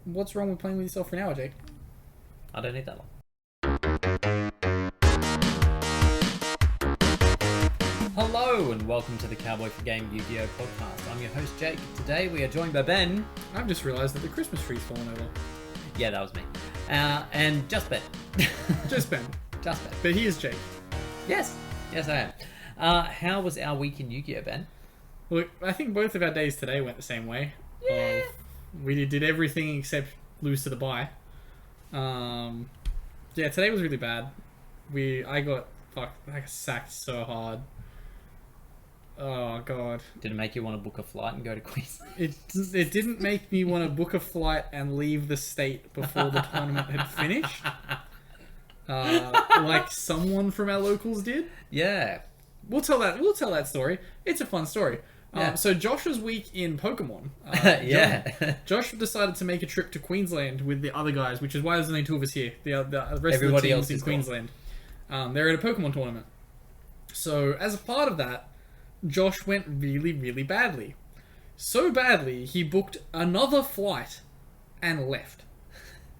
What's wrong with playing with yourself for an hour, Jake? I don't need that long. Hello and welcome to the Cowboy4Game Yu-Gi-Oh podcast. I'm your host Jake. Today we are joined by Ben. I've just realised that the Christmas tree's fallen over. Yeah, that was me. And just Ben. Just Ben. Just Ben. But he is Jake. Yes. Yes, I am. How was our week in Yu-Gi-Oh, Ben? Look, I think both of our days today went the same way. Yeah. We did everything except lose to the bye. Yeah, today was really bad. I got sacked so hard. Oh god. Did it make you want to book a flight and go to Queensland? It didn't make me want to book a flight and leave the state before the tournament had finished. Like someone from our locals did. Yeah. We'll tell that story. It's a fun story. Yeah. So Josh's week in Pokemon. Yeah. Josh decided to make a trip to Queensland with the other guys, which is why there's only two of us here. The rest Everybody of the else team's in is Queensland. They're at a Pokemon tournament. So as a part of that, Josh went really, really badly. So badly, he booked another flight and left.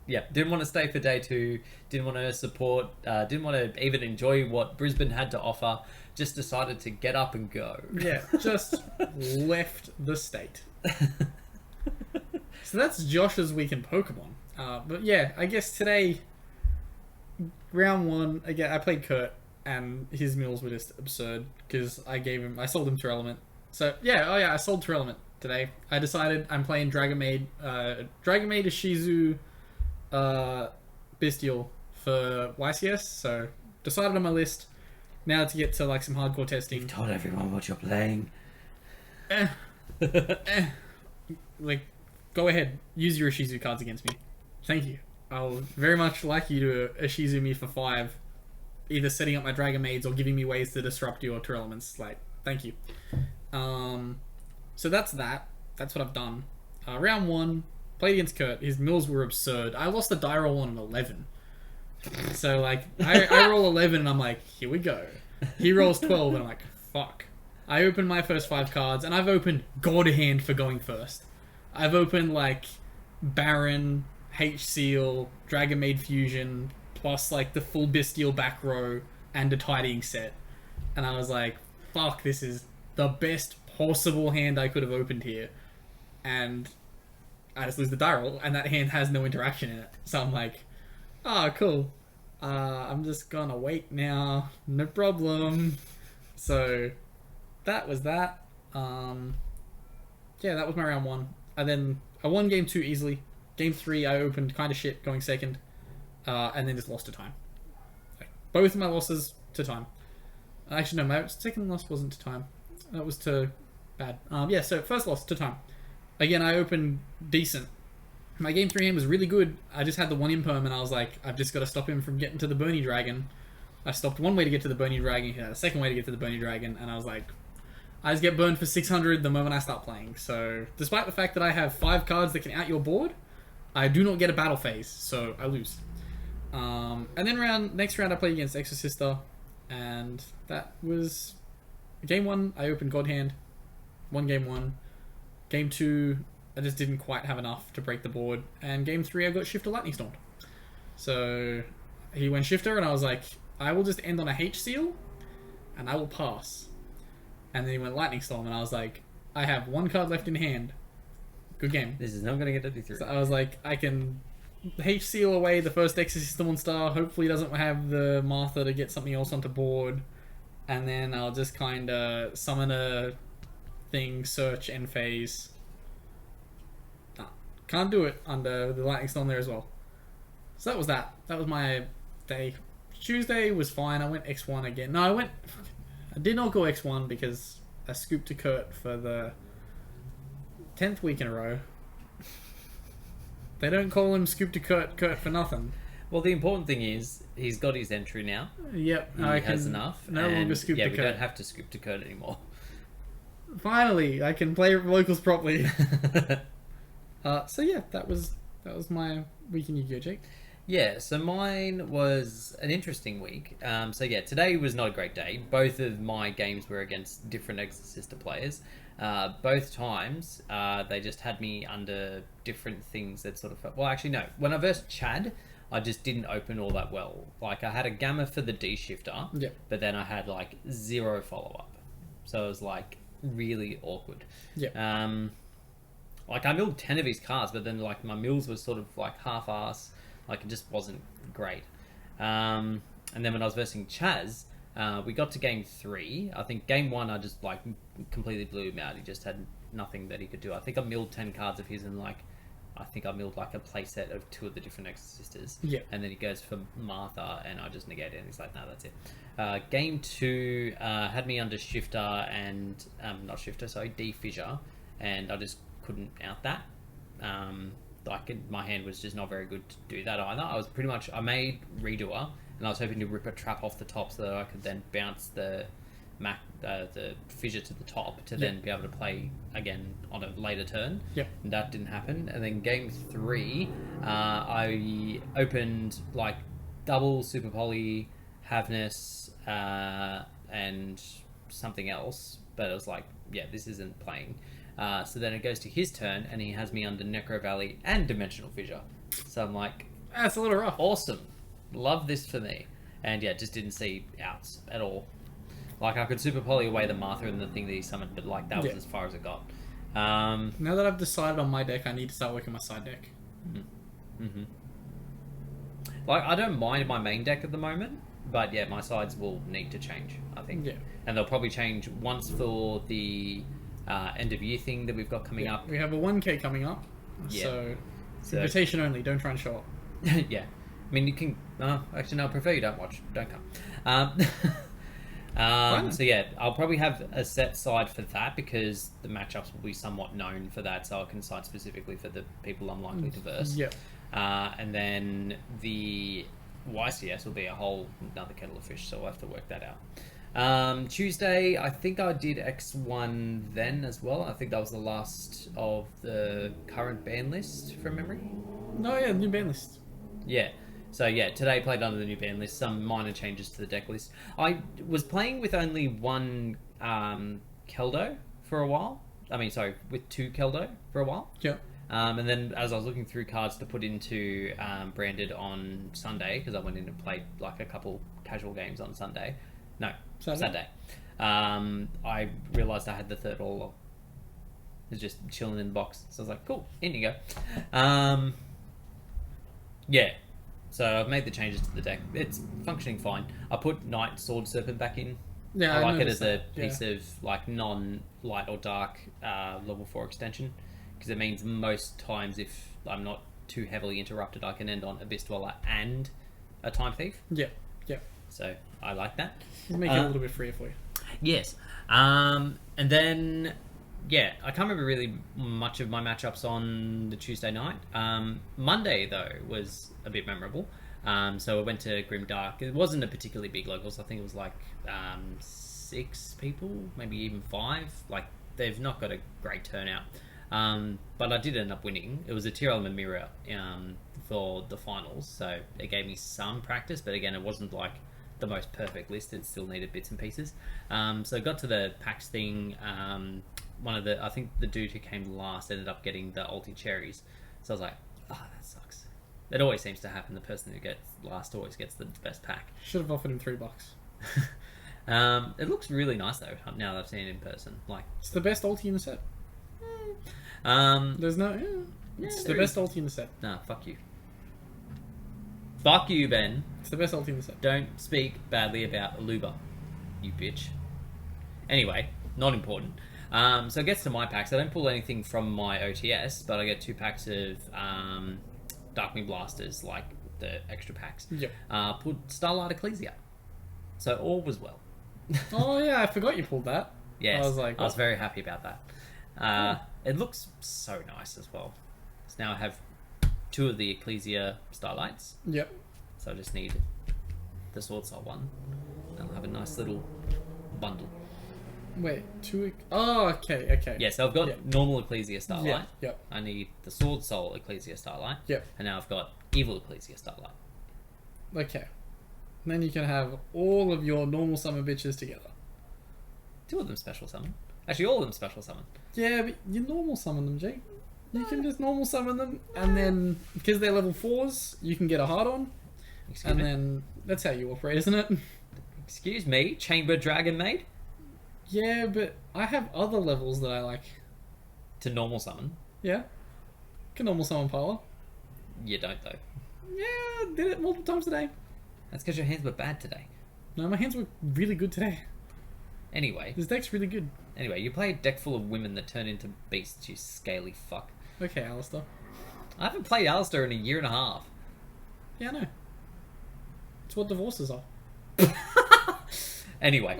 Yeah, didn't want to stay for day 2, didn't want to support, didn't want to even enjoy what Brisbane had to offer, just decided to get up and go. Yeah, just left the state. So that's Josh's week in Pokemon. But yeah, I guess today, round 1, again, I played Kurt, and his mills were just absurd, because I sold him Terelement. So yeah, I sold Terelement today. I decided I'm playing Dragon Maid Ishizu, Bestial for YCS, so decided on my list. Now to get to like some hardcore testing. Told everyone what you're playing. Like, go ahead, use your Ishizu cards against me. Thank you. I'll very much like you to Ishizu me for 5, either setting up my Dragon Maids or giving me ways to disrupt your Terelements. Like, thank you. So that's that. That's what I've done. Round 1, played against Kurt. His mills were absurd. I lost the die roll on an 11. So, like, I roll 11 and I'm like, here we go. He rolls 12 and I'm like, fuck. I opened my first 5 cards and I've opened God Hand for going first. I've opened, like, Baron, H-Seal, Dragon Maid Fusion, plus, like, the full Bestial back row and a tidying set. And I was like, fuck, this is the best possible hand I could have opened here. And I just lose the die roll and that hand has no interaction in it. So I'm like, oh, cool. I'm just gonna wait now. No problem. So, that was that. Yeah, that was my round 1. And I won game 2 easily. Game 3, I opened kind of shit, going second. And then just lost to time. Like, both of my losses to time. Actually, no, my second loss wasn't to time. That was to bad. Yeah, so first loss to time. Again, I opened decent. My game 3 hand was really good. I just had the 1 imperm and I was like, I've just got to stop him from getting to the Bernie Dragon. I stopped one way to get to the Bernie Dragon, he had a second way to get to the Bernie Dragon, and I was like, I just get burned for 600 the moment I start playing. So, despite the fact that I have 5 cards that can out your board, I do not get a battle phase, so I lose. And then next round I played against Exorcista, and that was game 1, I opened God Hand, won game 1. Game 2, I just didn't quite have enough to break the board. And game 3, I got Shifter Lightning Stormed. So he went Shifter, and I was like, I will just end on a H-Seal, and I will pass. And then he went Lightning Storm, and I was like, I have 1 card left in hand. Good game. This is not going to get to D3. So I was like, I can H-Seal away the first Exorcista monster. Hopefully he doesn't have the Martha to get something else onto board. And then I'll just kind of summon a thing, search, end phase. Can't do it under the Lightning Storm there as well. So that was that. That was my day. Tuesday was fine. I went X1 again. No, I did not go X1 because I scooped to Kurt for the 10th week in a row. They don't call him Scoop to Kurt for nothing. Well, the important thing is, he's got his entry now. Yep. He has enough. No longer Scoop to Kurt. Yeah, we don't have to Scoop to Kurt anymore. Finally, I can play locals properly. So yeah, that was my week in Yu-Gi-Oh, Jake. Yeah, so mine was an interesting week. So yeah, today was not a great day. Both of my games were against different Exorcista players. Both times, they just had me under different things that sort of felt... Well, actually, no. When I versed Chad, I just didn't open all that well. Like, I had a Gamma for the D-shifter, Yep. but then I had, like, 0 follow-up. So it was, like, really awkward. Yep. Like, I milled 10 of his cards, but then, like, my mills was sort of, like, half-ass. Like, it just wasn't great. And then when I was versing Chaz, we got to game 3. I think game 1, I just, like, completely blew him out. He just had nothing that he could do. I think I milled 10 cards of his, and, like, I think I milled, like, a playset of 2 of the different Exorcisters. Yeah. And then he goes for Martha, and I just negate it, and he's like, no, that's it. Game 2 had me under Shifter and... not Shifter, sorry, D-Fissure, and I just couldn't out that. My hand was just not very good to do that either. I was pretty much... I made Redoer, and I was hoping to rip a trap off the top so that I could then bounce the fissure to the top to then be able to play again on a later turn. Yep. And that didn't happen. And then game 3, I opened like double Super Poly, Havness, and something else. But it was like, yeah, this isn't playing. So then it goes to his turn, and he has me under Necro Valley and Dimensional Fissure. So I'm like, That's a little rough. awesome. Love this for me. And yeah, just didn't see outs at all. Like, I could Super Poly away the Martha and the thing that he summoned, but like, that was as far as it got. Now that I've decided on my deck, I need to start working my side deck. Like, I don't mind my main deck at the moment, but yeah, my sides will need to change, I think. Yeah. And they'll probably change once for the end of year thing that we've got coming up. We have a 1K coming up, so invitation only. Don't try and show up. Yeah. I mean, you can... actually, no, I prefer you don't watch. Don't come. So yeah, I'll probably have a set side for that because the matchups will be somewhat known for that, so I can side specifically for the people I'm likely to verse. Yeah. And then the YCS will be a whole another kettle of fish, so we'll have to work that out. Tuesday, I think I did X1 then as well. I think that was the last of the current ban list from memory. No, yeah, new ban list. Yeah. So yeah, today played under the new ban list, some minor changes to the deck list. I was playing with only one Keldo for a while. I mean, sorry, with 2 Keldo for a while. Yeah. And then as I was looking through cards to put into Branded on Sunday, because I went in and played like a couple casual games on Sunday. No, Saturday. I realised I had the third all along. It was just chilling in the box. So I was like, cool, in you go. Yeah. So I've made the changes to the deck. It's functioning fine. I put Knight Sword Serpent back in. Yeah, I like it as a that. piece of like non-light or dark level 4 extension, because it means most times if I'm not too heavily interrupted, I can end on Abyss Dweller and a Time Thief. Yeah, yeah. So I like that. Make it a little bit freer for you. Yes. And then, yeah, I can't remember really much of my matchups on the Tuesday night. Monday, though, was a bit memorable. So I went to Grimdark. It wasn't a particularly big locals. I think it was like 6 people, maybe even 5. Like, they've not got a great turnout. But I did end up winning. It was a tier element mirror for the finals, so it gave me some practice, but again, it wasn't like the most perfect list. It still needed bits and pieces. So I got to the PAX thing. I think the dude who came last ended up getting the ulti cherries. So I was like, that sucks. It always seems to happen. The person who gets last always gets the best pack. Should have offered him $3. It looks really nice though, now that I've seen it in person. Like, It's the best ulti in the set. There's no... it's the best ulti in the set. Nah, fuck you. Fuck you, Ben. It's the best ulti in the set. Don't speak badly about Aluba, you bitch. Anyway, not important. So it gets to my packs. I don't pull anything from my OTS, but I get 2 packs of Darkwing Blasters, like the extra packs. Yep. Put Starlight Ecclesia. So all was well. Oh yeah, I forgot you pulled that. Yes, I was very happy about that. It looks so nice as well. So now I have 2 of the Ecclesia Starlights. Yep. So I just need the Sword Soul one. And I'll have a nice little bundle. Wait, 2... Oh, okay. Yeah, so I've got normal Ecclesia Starlight. Yeah, yep. I need the Sword Soul Ecclesia Starlight. Yep. And now I've got Evil Ecclesia Starlight. Okay. And then you can have all of your normal summon bitches together. 2 of them special summon. Actually, all of them special summon. Yeah, but you normal summon them, Jake. You can just normal summon them, and then because they're level 4s, you can get a hard on, Excuse me. then that's how you operate, isn't it? Excuse me, Chamber Dragon Maid? Yeah, but I have other levels that I like. To normal summon. Yeah, can normal summon power. You don't, though. Yeah, did it multiple times today. That's because your hands were bad today. No, my hands were really good today. Anyway, This deck's really good. you play a deck full of women that turn into beasts, you scaly fuck. Okay, Alistair. I haven't played Alistair in a year and a half. Yeah, I know. It's what divorces are. Anyway,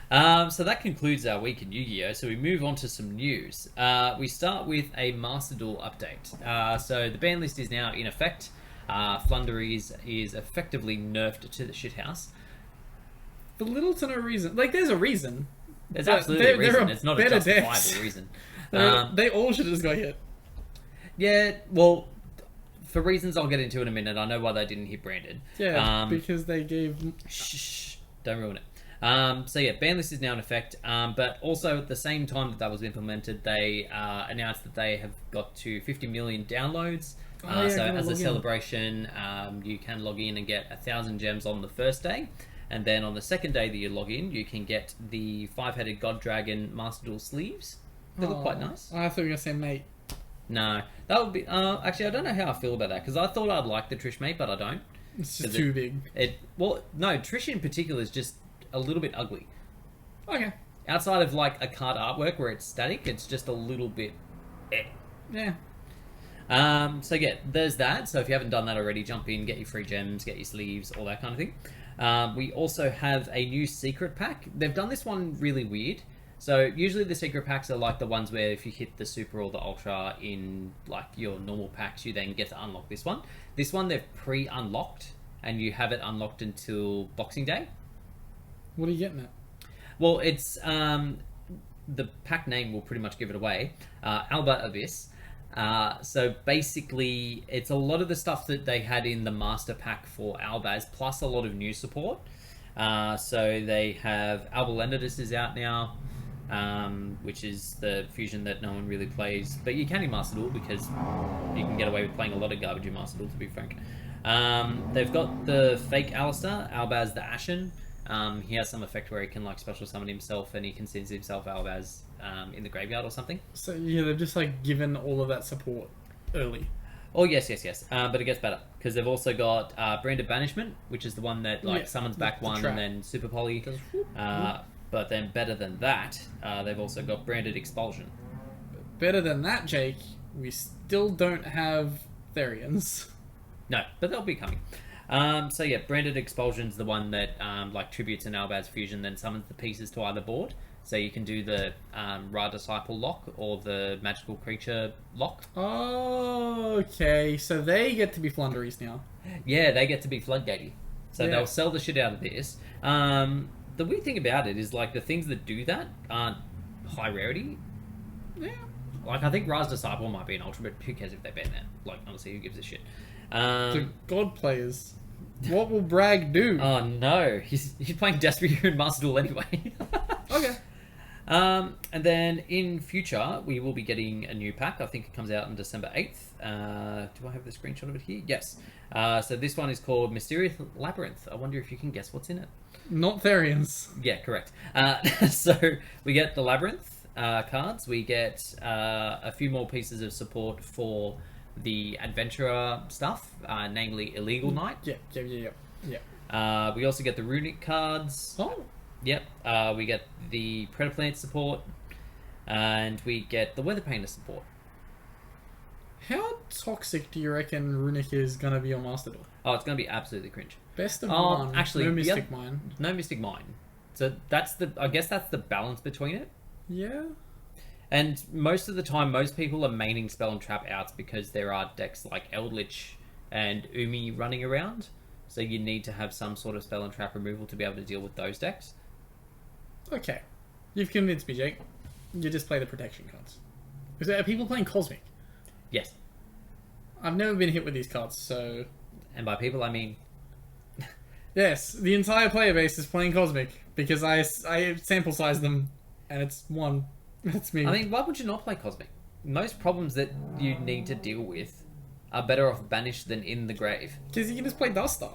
so that concludes our week in Yu-Gi-Oh! So we move on to some news. We start with a Master Duel update. So the ban list is now in effect. Flunderies is effectively nerfed to the shithouse. For little to no reason. Like, there's a reason. There's But absolutely a reason. are It's not a better justifiable decks. reason. They all should have just got hit. Yeah, well, for reasons I'll get into in a minute, I know why they didn't hit branded. Yeah, because they gave... Shh, don't ruin it. So yeah, ban list is now in effect, but also at the same time that was implemented, they announced that they have got to 50 million downloads. So as a celebration, you can log in and get 1,000 gems on the first day, and then on the second day that you log in, you can get the 5-headed God Dragon Master Duel sleeves. They look quite nice. I thought you were going to say mate. No, that would be... actually, I don't know how I feel about that, because I thought I'd like the Trish mate, but I don't. It's just too big. Well, no, Trish in particular is just a little bit ugly. Okay. Outside of like a card artwork where it's static, it's just a little bit Yeah. So yeah, there's that. So if you haven't done that already, jump in, get your free gems, get your sleeves, all that kind of thing. We also have a new secret pack. They've done this one really weird. So usually the secret packs are like the ones where if you hit the super or the ultra in like your normal packs, you then get to unlock this one. This one they've pre-unlocked, and you have it unlocked until Boxing Day. What are you getting at? Well, it's the pack name will pretty much give it away. Albaz Abyss. So basically, it's a lot of the stuff that they had in the master pack for Albaz, plus a lot of new support. So they have Albaz is out now, which is the fusion that no one really plays, but you can in Master Duel because you can get away with playing a lot of garbage in Master Duel, to be frank. They've got the fake Alistair, Albaz the Ashen. He has some effect where he can like special summon himself, and he considers himself Albaz in the graveyard or something. So yeah, they've just like given all of that support early. Oh yes. But it gets better because they've also got Branded Banishment, which is the one that like summons back the one trap. and then Super Poly. Goes whoop, whoop. But then better than that, they've also got Branded Expulsion. Better than that, Jake, we still don't have Therians. No, but they'll be coming. So yeah, Branded Expulsion's the one that like tributes an Albaz fusion, then summons the pieces to either board. So you can do the Ra Disciple lock or the Magical Creature lock. Oh, okay. So they get to be Flunderies now. Yeah, they get to be Floodgatey. So they'll sell the shit out of this. The weird thing about it is like the things that do that aren't high rarity. Yeah. Like I think Ra's Disciple might be an ultra, but who cares if they ban that? Like honestly, who gives a shit? The God players. What will Bragg do? Oh no, he's playing Despia in Master Duel anyway. Okay. And then in future, we will be getting a new pack. I think it comes out on December 8th. Do I have the screenshot of it here? Yes. So this one is called Mysterious Labyrinth. I wonder if you can guess what's in it. Not Therians. Yeah, correct. So we get the Labyrinth cards. We get a few more pieces of support for the Adventurer stuff, namely Illegal Knight. Yeah. We also get the Runic cards. Oh. Yep. We get the Predaplant support, and we get the Weather Painter support. How toxic do you reckon Runic is gonna be on Master Duel? Oh, it's going to be absolutely cringe. Best of one. Actually, no Mystic Mine. No Mystic Mine. So that's I guess that's the balance between it. Yeah. And most of the time, most people are maining Spell and Trap outs because there are decks like Eldritch and Umi running around. So you need to have some sort of Spell and Trap removal to be able to deal with those decks. Okay. You've convinced me, Jake. You just play the protection cards. Are people playing Cosmic? Yes. I've never been hit with these cards, so... And by people, I mean... Yes, the entire player base is playing Cosmic, because I sample size them, and it's 1. That's me. I mean, why would you not play Cosmic? Most problems that you need to deal with are better off banished than in the grave. Because you can just play Duster.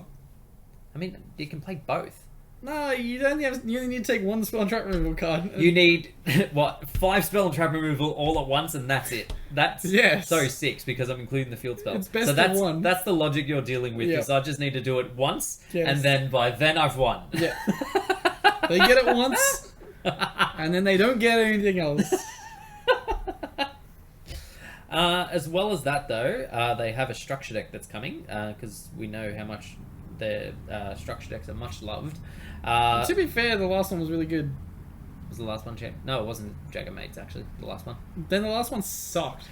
I mean, you can play both. No, you only need to take one spell and trap removal card. You need, what, 5 spell and trap removal all at once, and that's it. That's Sorry, 6, because I'm including the field spell. It's best so of one. That's the logic you're dealing with, Yep. is I just need to do it once, Yes. and then by then I've won. Yeah. They get it once, and then they don't get anything else. As well as that, though, they have a structure deck that's coming, because we know how much their structure decks are much loved. To be fair, the last one was really good. Was the last one, champ? No, it wasn't Jagger Mates, actually, the last one. Then the last one sucked.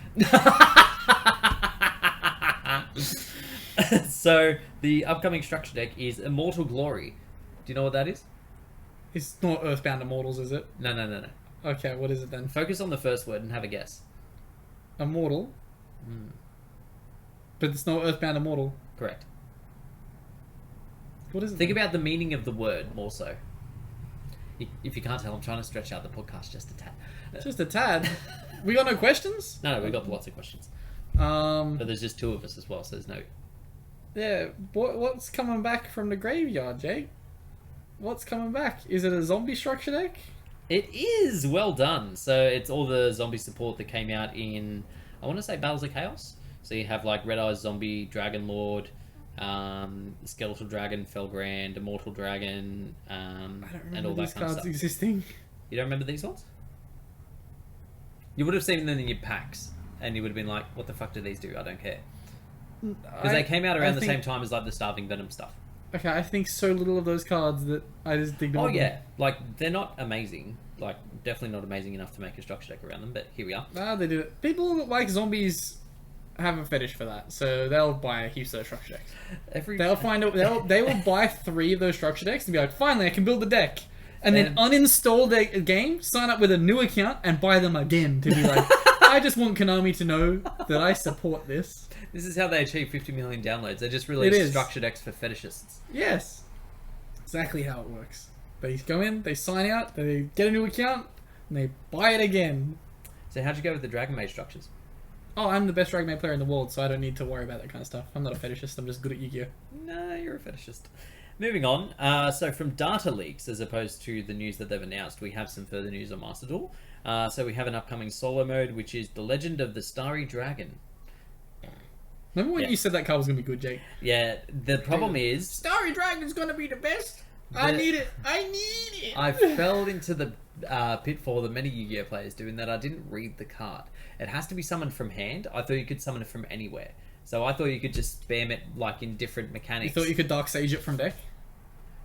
So, the upcoming structure deck is Immortal Glory. Do you know what that is? It's not Earthbound Immortals, is it? No. Okay, what is it then? Focus on the first word and have a guess. Immortal? But it's not Earthbound Immortal. Correct. What is it? Think about the meaning of the word more so. If you can't tell, I'm trying to stretch out the podcast just a tad. Just a tad. We got no questions? No, we got lots of questions. But there's just 2 of us as well, so there's no... Yeah, what's coming back from the graveyard, Jake? What's coming back? Is it a zombie structure deck? It is well done. So it's all the zombie support that came out in, I want to say, Battles of Chaos. So you have like Red Eyes Zombie, Dragon Lord, Skeletal Dragon, Felgrand, Immortal Dragon, I don't remember and all that these kind of cards stuff. existing. You don't remember these ones? You would have seen them in your packs, and you would have been like, "What the fuck do these do? I don't care." Because they came out around the same time as like the Starving Venom stuff. Okay, I think so little of those cards that I just dig them. Oh yeah, like they're not amazing. Like definitely not amazing enough to make a structure deck around them, but here we are. Nah, they do it. People that like zombies have a fetish for that, so they'll buy heaps of those structure decks. They will buy 3 of those structure decks and be like, finally I can build a deck. And then uninstall the game, sign up with a new account, and buy them again to be like, I just want Konami to know that I support this. This is how they achieve 50 million downloads. They just release structure decks for fetishists. Yes. Exactly how it works. They go in, they sign out, they get a new account, and they buy it again. So how'd you go with the Dragon Mage structures? Oh, I'm the best Dragon Maid player in the world, so I don't need to worry about that kind of stuff. I'm not a fetishist, I'm just good at Yu-Gi-Oh! No, you're a fetishist. Moving on, so from data leaks, as opposed to the news that they've announced, we have some further news on Master Duel. So we have an upcoming solo mode, which is The Legend of the Starry Dragon. Remember when you said that card was going to be good, Jake? Yeah, the problem is... Starry Dragon's going to be the best! I need it! I fell into the pitfall that many Yu-Gi-Oh players do, in that I didn't read the card. It has to be summoned from hand. I thought you could summon it from anywhere. So I thought you could just spam it like in different mechanics. You thought you could Dark Sage it from deck?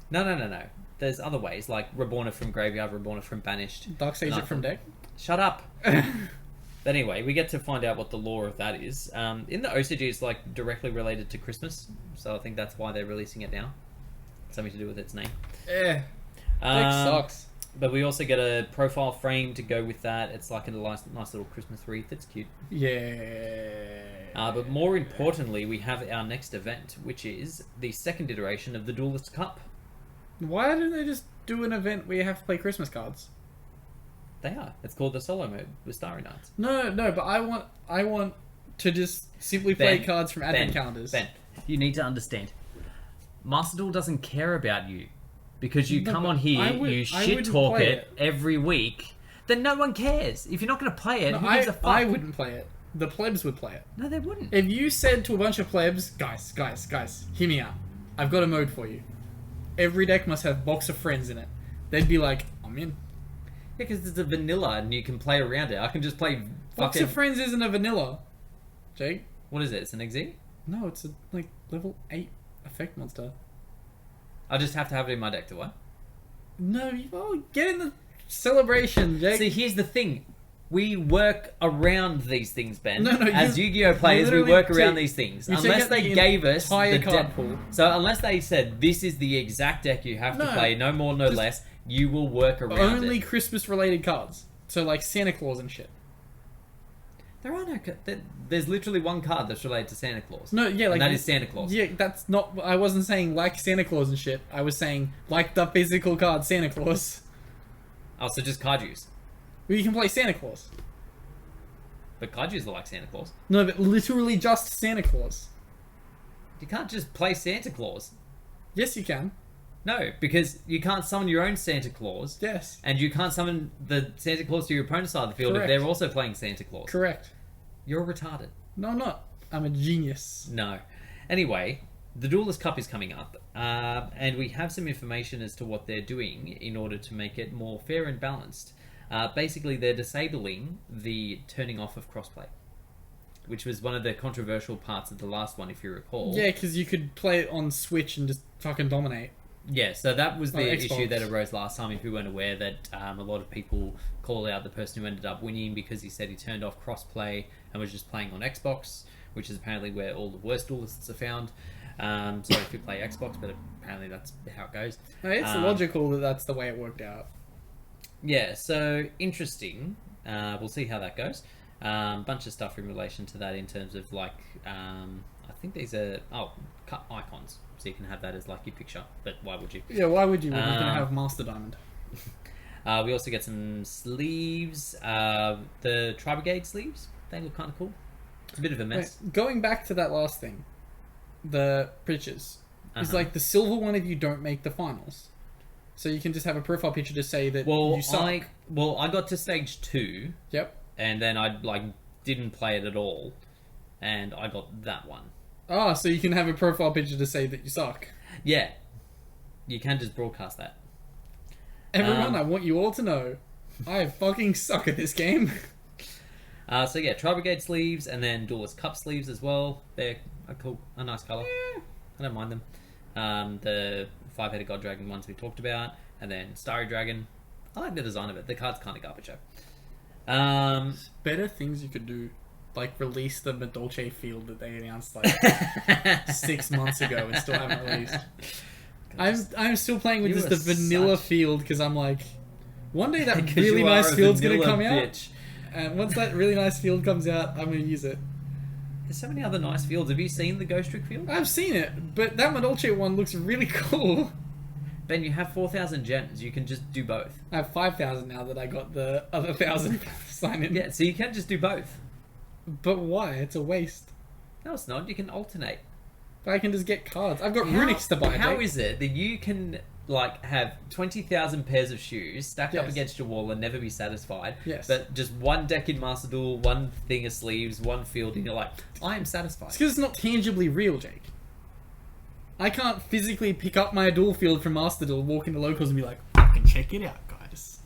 No. There's other ways, like Reborn it from Graveyard, Reborn it from Banished. Dark Sage it from deck? Shut up! But anyway, we get to find out what the lore of that is. In the OCG, it's like directly related to Christmas, so I think that's why they're releasing it now. Something to do with its name. Yeah. Deck sucks. But we also get a profile frame to go with that. It's like a nice little Christmas wreath. It's cute. Yeah. But more importantly, we have our next event, which is the second iteration of the Duelist Cup. Why don't they just do an event where you have to play Christmas cards? They are. It's called the solo mode with Starry Nights. No, but I want to just simply play cards from advent calendars. Ben, you need to understand. Master Duel doesn't care about you. Because you come on here, you shit talk it every week, then no one cares. If you're not going to play it, who gives a fuck? I wouldn't play it. The plebs would play it. No, they wouldn't. If you said to a bunch of plebs, guys, hear me out. I've got a mode for you. Every deck must have Box of Friends in it. They'd be like, I'm in. Yeah, because it's a vanilla and you can play around it. I can just play Box of Friends isn't a vanilla. Jake? What is it? It's an XZ? No, it's a level 8 effect monster. I just have to have it in my deck, do I? No, get in the celebration, Jake. See, here's the thing. We work around these things, Ben. No, as Yu-Gi-Oh players, we work around these things. Unless they gave us the deck pool. So unless they said, this is the exact deck you have to play, no more, no less, you will work around it. Only Christmas-related cards. So like Santa Claus and shit. There are no... There's literally one card that's related to Santa Claus. No, yeah, like... And that is Santa Claus. Yeah, that's not... I wasn't saying like Santa Claus and shit. I was saying like the physical card Santa Claus. Oh, so just card use. Well, you can play Santa Claus. But Kaiju's are like Santa Claus. No, but literally just Santa Claus. You can't just play Santa Claus. Yes, you can. No, because you can't summon your own Santa Claus. Yes. And you can't summon the Santa Claus to your opponent's side of the field Correct. if they're also playing Santa Claus. Correct. You're retarded. No, I'm not. I'm a genius. No. Anyway, the Duelist Cup is coming up, and we have some information as to what they're doing in order to make it more fair and balanced. Basically, they're disabling the turning off of crossplay, which was one of the controversial parts of the last one, if you recall. Yeah, because you could play it on Switch and just fucking dominate. Yeah, so that was the Xbox. issue that arose last time. If you weren't aware, that a lot of people call out the person who ended up winning because he said he turned off crossplay and was just playing on Xbox, which is apparently where all the worst duelists are found. So if you play Xbox, but apparently that's how it goes. No, it's logical that that's the way it worked out. Yeah, so interesting. We'll see how that goes. Bunch of stuff in relation to that in terms of like, I think these are cut icons, so you can have that as like your picture. But why would you? Yeah, why would you when you can have Master Diamond? We also get some sleeves. The Tri-Brigade sleeves. They look kind of cool. It's a bit of a mess. Wait, going back to that last thing, the pictures. It's like the silver one if you don't make the finals. So you can just have a profile picture to say that you suck. I got to stage 2. Yep. And then I didn't play it at all, and I got that one. Ah, so you can have a profile picture to say that you suck. Yeah, you can just broadcast that. Everyone, I want you all to know, I fucking suck at this game. So yeah, Tri-Brigade sleeves, and then Duelist Cup sleeves as well. They're a nice colour. Yeah. I don't mind them. The 5-headed God Dragon ones we talked about, and then Starry Dragon. I like the design of it. The card's kind of garbage though. Better things you could do, like release the Medolce field that they announced like 6 months ago and still haven't released. I'm still playing with just the vanilla field because I'm like, one day that really nice field's gonna come out, and once that really nice field comes out, I'm gonna use it. There's so many other nice fields. Have you seen the Ghost Trick field? I've seen it, but that Medolce one looks really cool. Ben, you have 4,000 gems. You can just do both. I have 5,000 now that I got the other 1,000 sign in. Yeah, so you can just do both. But why? It's a waste. No, it's not. You can alternate. But I can just get cards. I've got Runics to buy. How is it that you can like have 20,000 pairs of shoes stacked up against your wall and never be satisfied? Yes. But just one deck in Master Duel, one thing of sleeves, one field, and you're like, I am satisfied. It's because it's not tangibly real, Jake. I can't physically pick up my duel field from Master Duel, walk into locals, and be like, "Fucking check it out, guys.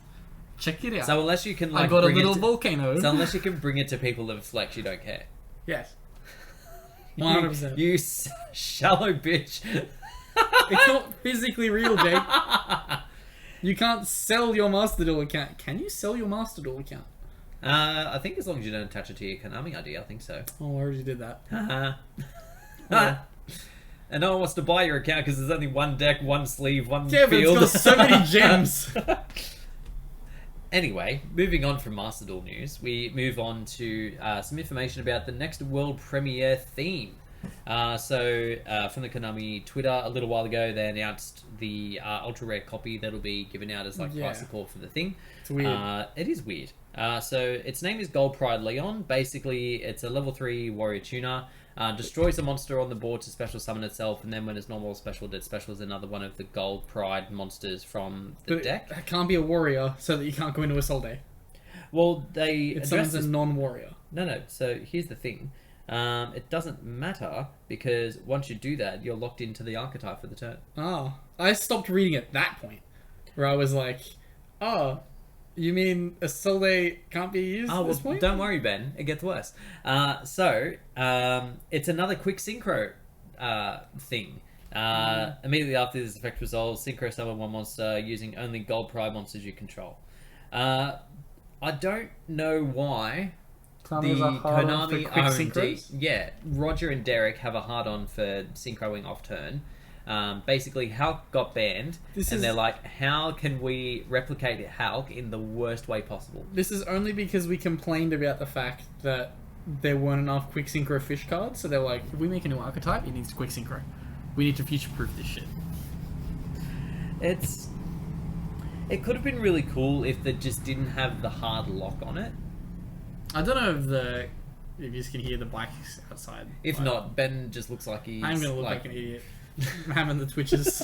Check it out." So unless you can, like, I got a bring little it to, volcano. So unless you can bring it to people of flex, you don't care. Yes. 100%. You shallow bitch. It's not physically real, Jake. You can't sell your Master Duel account. Can you sell your Master Duel account? I think as long as you don't attach it to your Konami ID, I think so. Oh, I already did that. And no one wants to buy your account because there's only one deck, one sleeve, one Yeah, field. but it's got so many gems. Anyway, moving on from Master Duel news, we move on to some information about the next world premiere theme. From the Konami Twitter a little while ago, they announced the ultra rare copy that'll be given out as prize support for the thing. It's weird. It is weird. So its name is Gold Pride Leon. Basically, it's a level 3 warrior tuner. Destroys a monster on the board to special summon itself, and then when it's normal special, it specials another one of the Gold Pride monsters from the deck. It can't be a warrior, so that you can't go into a Sol Day. Well, It summons a non-warrior. No. So here's the thing. It doesn't matter, because once you do that, you're locked into the archetype for the turn. Oh. I stopped reading at that point, where I was like, oh, you mean a Sol Day can't be used at this point? Don't worry, Ben. It gets worse. It's another quick synchro thing. Immediately after this effect resolves, synchro summon one monster using only Gold Pride monsters you control. I don't know why the Konami R&D... Yeah, Roger and Derek have a hard-on for synchroing off-turn. Basically, Hulk got banned, they're like, how can we replicate Hulk in the worst way possible? This is only because we complained about the fact that there weren't enough quick synchro fish cards, so they're like, if we make a new archetype, it needs quick synchro. We need to future-proof this shit. It could have been really cool if they just didn't have the hard lock on it. I don't know if you can hear the bikes outside. If not, Ben just looks like he's... I'm going to look like an idiot. I'm having the twitches.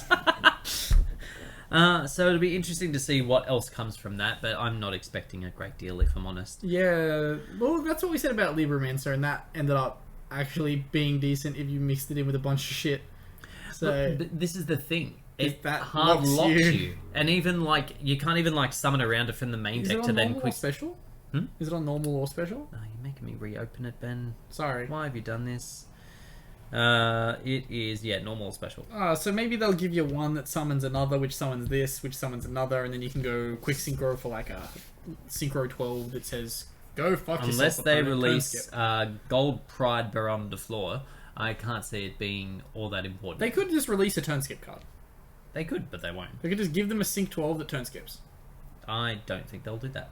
So it'll be interesting to see what else comes from that, but I'm not expecting a great deal, if I'm honest. Yeah, well, that's what we said about Libromancer, and that ended up actually being decent if you mixed it in with a bunch of shit. So Look, this is the thing. It that hard locks locks you. you. And even, like, you can't even, like, summon around it from the main is deck it to on then normal or quick... special? Hmm? Is it on normal or special? Oh, you're making me reopen it, Ben. Sorry. Why have you done this? It is, yeah, normal or special. So maybe they'll give you one that summons another, which summons this, which summons another, and then you can go quick synchro for like a synchro 12 that says go fuck yourself. Unless they opponent, release turn skip. Gold Pride Baron de Floor, I can't see it being all that important. They could just release a turn skip card. They could, but they won't. They could just give them a sync 12 that turn skips. I don't think they'll do that.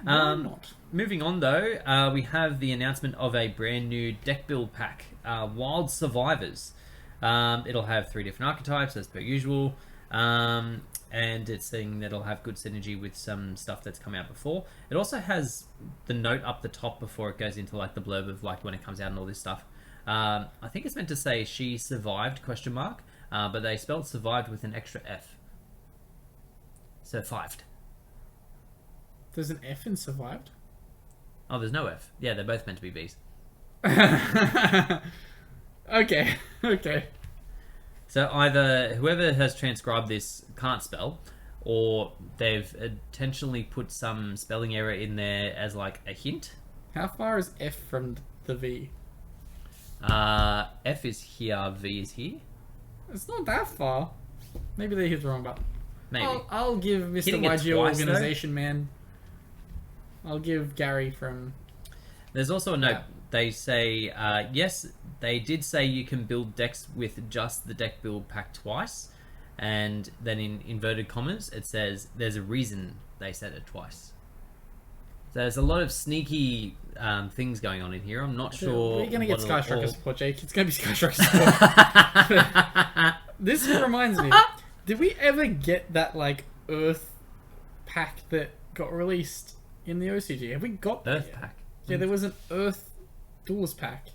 Why not? Moving on though, we have the announcement of a brand new deck build pack, Wild Survivors. It'll have 3 different archetypes as per usual, and it's saying that it'll have good synergy with some stuff that's come out before. It also has the note up the top before it goes into like the blurb of like when it comes out and all this stuff. I think it's meant to say she survived ? But they spelled survived with an extra F. Survived. There's an F in survived? Oh, there's no F. Yeah, they're both meant to be V's. Okay. So either whoever has transcribed this can't spell, or they've intentionally put some spelling error in there as like a hint. How far is F from the V? F is here, V is here. It's not that far. Maybe they hit the wrong button. Maybe. I'll give Mr. Hitting it YGO twice, Organization, man. I'll give Gary from... There's also a note. Yeah. They say, yes, they did say you can build decks with just the deck build pack twice. And then in inverted commas, it says there's a reason they said it twice. So there's a lot of sneaky things going on in here. I'm not sure. We're going to get what Sky it'll Striker all- support, Jake. It's going to be Sky Striker support. This reminds me. Did we ever get that, like, Earth pack that got released in the OCG? Have we got that Earth yet? pack. Yeah, there was an Earth Duels pack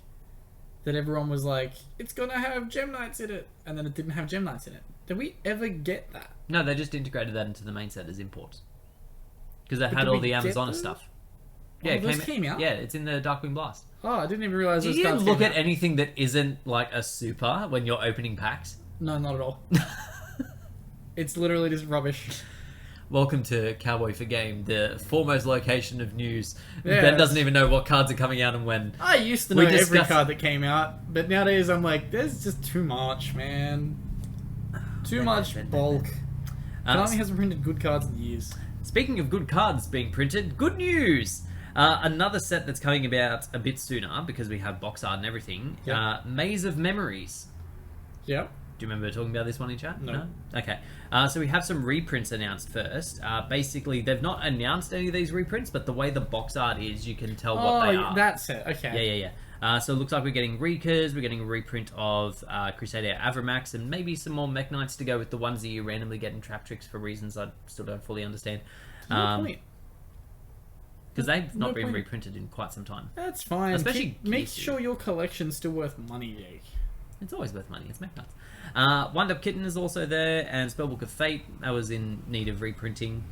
that everyone was like, it's going to have Gem Knights in it. And then it didn't have Gem Knights in it. Did we ever get that? No, they just integrated that into the main set as imports. Because they But had did all we the get Amazon them? stuff. Oh, Yeah, those came out? Yeah, it's in the Darkwing Blast. Oh, I didn't even realize Do those you cards look came at out. anything that isn't like a super when you're opening packs? No, not at all. It's literally just rubbish. Welcome to Cowboy4Game, the foremost location of news. Yeah. Ben doesn't even know what cards are coming out and when. I used to We know every discussed- card that came out, but nowadays I'm like, there's just too much, man. Too much bulk. Konami hasn't printed good cards in years. Speaking of good cards being printed, good news! Another set that's coming about a bit sooner because we have box art and everything. Yep. Maze of Memories. Yep. Do you remember talking about this one in chat? No. Okay. So we have some reprints announced first. Basically, they've not announced any of these reprints, but the way the box art is, you can tell what they are. That's it. Okay. Yeah. So it looks like we're getting Reekers, we're getting a reprint of Crusader Avramax, and maybe some more Mech Knights to go with the ones that you randomly get in Trap Tricks for reasons I still don't fully understand. No point. Because they've No not been point. reprinted in quite some time. That's fine. Especially Make Kisu. sure your collection's still worth money, Jake. It's always worth money, it's Mech Knights. Wind Up Kitten is also there, and Spellbook of Fate, that was in need of reprinting.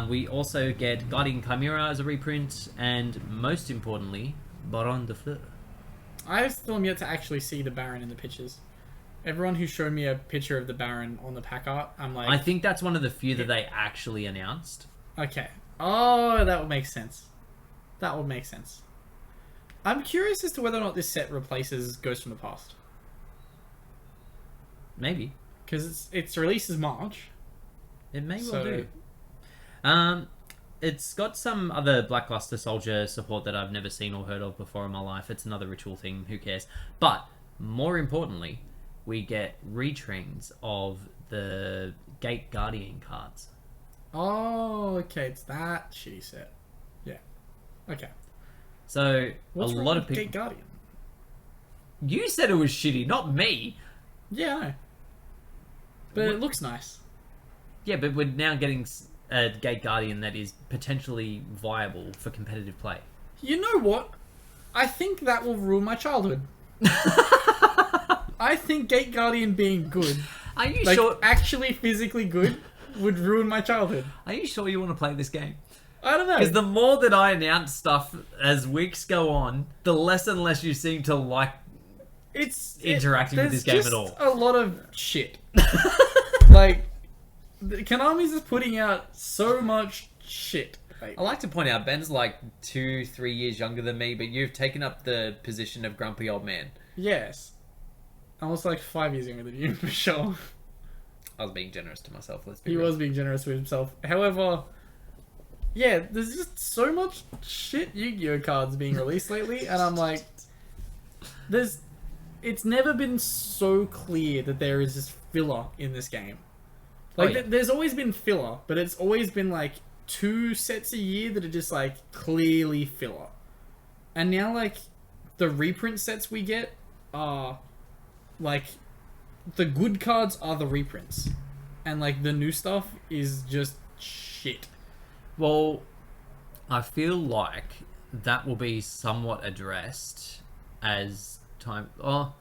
We also get Guardian Chimera as a reprint, and most importantly, Baron de Fleur. I still am yet to actually see the Baron in the pictures. Everyone who showed me a picture of the Baron on the pack art, I'm like... I think that's one of the few that they actually announced. Okay. Oh, that would make sense. That would make sense. I'm curious as to whether or not this set replaces Ghost from the Past. Maybe. Because its release is March. It may So- well do. It's got some other Blackluster Soldier support that I've never seen or heard of before in my life. It's another ritual thing, who cares? But, more importantly, we get retrains of the Gate Guardian cards. Oh, okay. It's that shitty set. Yeah. Okay. So, What's a wrong lot with of people... Gate Guardian? You said it was shitty, not me! Yeah, I know. But it looks nice. Yeah, but we're now getting a Gate Guardian that is potentially viable for competitive play. You know what? I think that will ruin my childhood. I think Gate Guardian being good, Are you like sure? actually physically good, would ruin my childhood. Are you sure you want to play this game? I don't know. Because the more that I announce stuff as weeks go on, the less and less you seem to like interacting with this game at all. A lot of shit. Like, Konami's just putting out so much shit. Like, I like to point out, Ben's like 2-3 years younger than me, but you've taken up the position of grumpy old man. yes. I was like 5 years younger than you, for sure. I was being generous to myself, let's be He real. was being generous with himself. However, yeah, there's just so much shit Yu-Gi-Oh cards being released lately, and I'm like, it's never been so clear that there is just filler in this game. Like, there's always been filler, but it's always been like 2 sets a year that are just like clearly filler. And now, like, the reprint sets we get are like, the good cards are the reprints, and like the new stuff is just shit. Well, I feel like that will be somewhat addressed as time. Oh,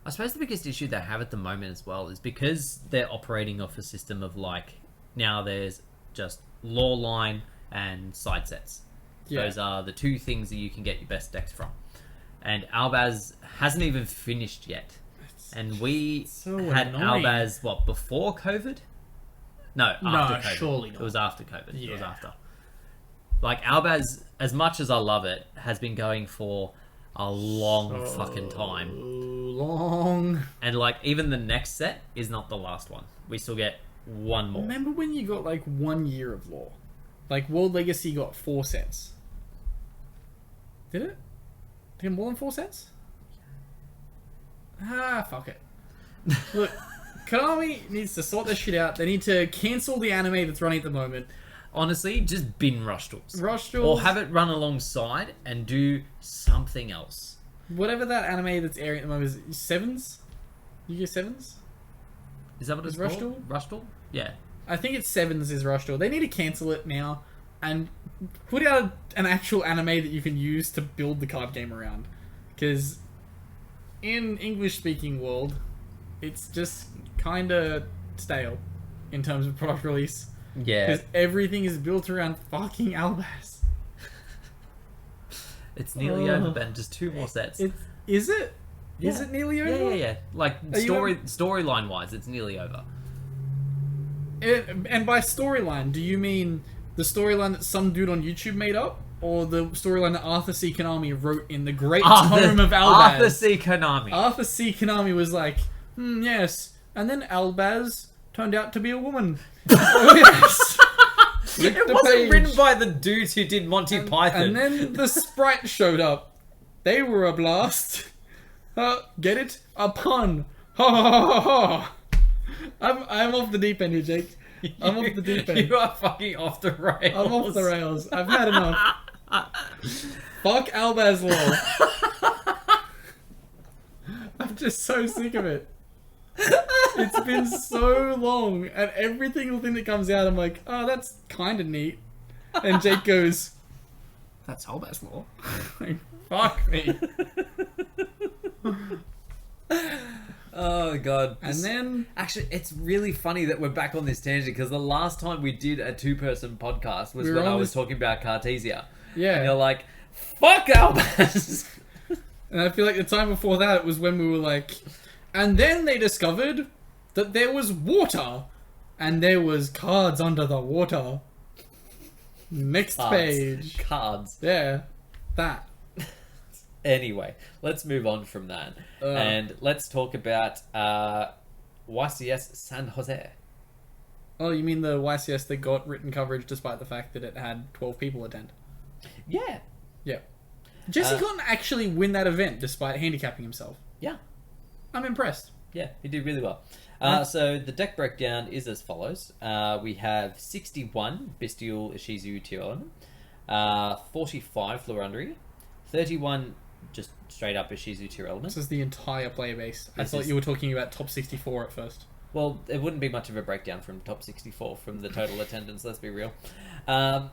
I suppose the biggest issue they have at the moment as well is because they're operating off a system of like, now there's just lore line and side sets. Yeah. Those are the 2 things that you can get your best decks from. And Albaz hasn't even finished yet. And we so had annoying. Albaz, what, before COVID? No, after COVID. Surely not. It was after COVID. It was Yeah. after. Like, Albaz, as much as I love it, has been going for a long fucking time. Long. And, like, even the next set is not the last one. We still get one more. Remember when you got like 1 year of lore? Like, World Legacy got 4 sets. Did it? Did it get more than 4 sets? Ah, fuck it. Look, Konami needs to sort this shit out. They need to cancel the anime that's running at the moment. Honestly, just bin Rush Duels. Rush Or Duels, have it run alongside and do something else. whatever that anime that's airing at the moment is Sevens? You get Sevens? Is that what it's Is Rush called? Duel? Rush Duel? Yeah. I think it's Sevens is Rush Duel. They need to cancel it now and put out an actual anime that you can use to build the card game around. Because in English-speaking world, it's just kind of stale in terms of product release. Yeah. Because everything is built around fucking Albaz. It's nearly over, Ben. Just 2 more sets. Is it? Is Yeah. it nearly over? Yeah. Like, Are you- storyline-wise, it's nearly over. And by storyline, do you mean the storyline that some dude on YouTube made up? Or the storyline that Arthur C. Konami wrote in the great tome of Albaz? Arthur C. Konami. Arthur C. Konami was like, yes. And then Albaz turned out to be a woman. Oh, yes. Flip It the wasn't page. written by the dudes who did Monty Python. And then the sprite showed up. They were a blast. Get it? A pun. Ha ha ha ha ha. I'm off the deep end here, Jake. I'm off the deep end. You are fucking off the rails. I'm off the rails. I've had enough. Fuck Albaz Law. I'm just so sick of it. It's been so long, and every single thing that comes out, I'm like, oh, that's kind of neat. And Jake goes, that's Albaz Law. Like, fuck me. Oh god. And then Actually, it's really funny that we're back on this tangent because the last time we did a 2-person podcast was We were when I on was this- talking about Cartesia. yeah, And you're like, fuck Albaz! and I feel like the time before that was when we were like, and then they discovered that there was water, and there was cards under the water. Next page. Cards. Yeah, that. Anyway, let's move on from that. And let's talk about YCS San Jose. Oh, you mean the YCS that got written coverage despite the fact that it had 12 people attend? Yeah. Yeah. Jesse couldn't actually win that event despite handicapping himself. Yeah. I'm impressed. Yeah, he did really well. So the deck breakdown is as follows. We have 61 Bestial Ishizu tier element, 45 Florundry, 31 just straight up Ishizu tier element. This is the entire player base. I This thought is- you were talking about top 64 at first. Well, it wouldn't be much of a breakdown from top 64 from the total attendance. Let's be real. Um,